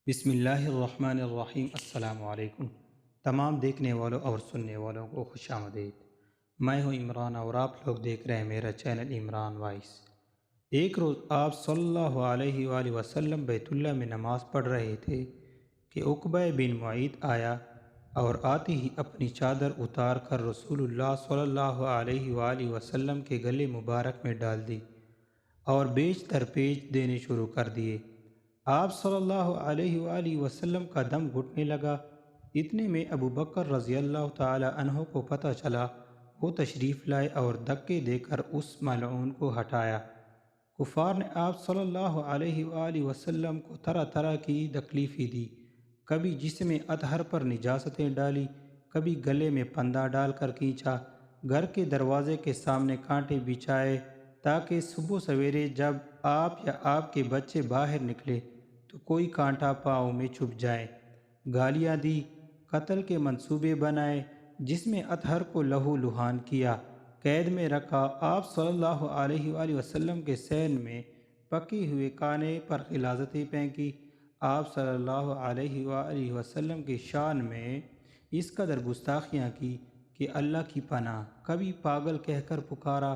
بسم اللہ الرحمن الرحیم۔ السلام علیکم تمام دیکھنے والوں اور سننے والوں کو خوش آمدید۔ میں ہوں عمران اور آپ لوگ دیکھ رہے ہیں میرا چینل عمران وائس۔ ایک روز آپ صلی اللہ علیہ وآلہ وسلم بیت اللہ میں نماز پڑھ رہے تھے کہ عقبہ بن معیط آیا اور آتے ہی اپنی چادر اتار کر رسول اللہ صلی اللہ علیہ وآلہ وسلم کے گلے مبارک میں ڈال دی اور بیچ در پیچ دینے شروع کر دیے۔ آپ صلی اللہ علیہ وآلہ وسلم کا دم گھٹنے لگا۔ اتنے میں ابو بکر رضی اللہ تعالی عنہ کو پتہ چلا، وہ تشریف لائے اور دھکے دے کر اس ملعون کو ہٹایا۔ کفار نے آپ صلی اللہ علیہ وآلہ وسلم کو طرح طرح کی تکلیفیں دی، کبھی جسم اطہر پر نجاستیں ڈالی، کبھی گلے میں پندہ ڈال کر کھینچا، گھر کے دروازے کے سامنے کانٹے بچھائے تاکہ صبح سویرے جب آپ یا آپ کے بچے باہر نکلے تو کوئی کانٹا پاؤں میں چھپ جائے، گالیاں دی، قتل کے منصوبے بنائے، جسم اطہر کو لہو لہان کیا، قید میں رکھا۔ آپ صلی اللہ علیہ وآلہ وسلم کے سین میں پکے ہوئے کانے پر غلاظتیں پھینکی۔ آپ صلی اللہ علیہ وآلہ وسلم کی شان میں اس قدر گستاخیاں کی کہ اللہ کی پناہ، کبھی پاگل کہہ کر پکارا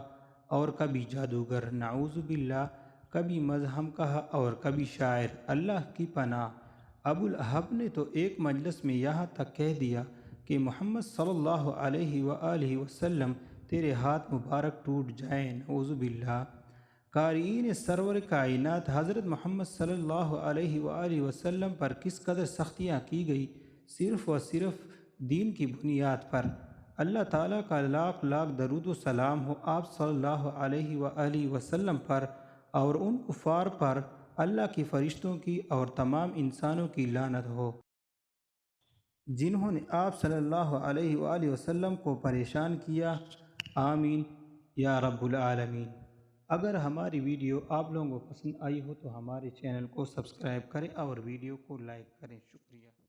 اور کبھی جادوگر، نعوذ باللہ، کبھی مذہب کہا اور کبھی شاعر، اللہ کی پناہ۔ ابو لہب نے تو ایک مجلس میں یہاں تک کہہ دیا کہ محمد صلی اللہ علیہ وآلہ وسلم تیرے ہاتھ مبارک ٹوٹ جائیں، نعوذ باللہ۔ قارئین سرور کائنات حضرت محمد صلی اللہ علیہ وآلہ وسلم پر کس قدر سختیاں کی گئی، صرف و صرف دین کی بنیاد پر۔ اللہ تعالیٰ کا لاکھ لاکھ درود و سلام ہو آپ صلی اللہ علیہ وآلہ وسلم پر اور ان کفار پر اللہ کے فرشتوں کی اور تمام انسانوں کی لعنت ہو جنہوں نے آپ صلی اللہ علیہ وآلہ وسلم کو پریشان کیا۔ آمین یا رب العالمین۔ اگر ہماری ویڈیو آپ لوگوں کو پسند آئی ہو تو ہمارے چینل کو سبسکرائب کریں اور ویڈیو کو لائک کریں۔ شکریہ۔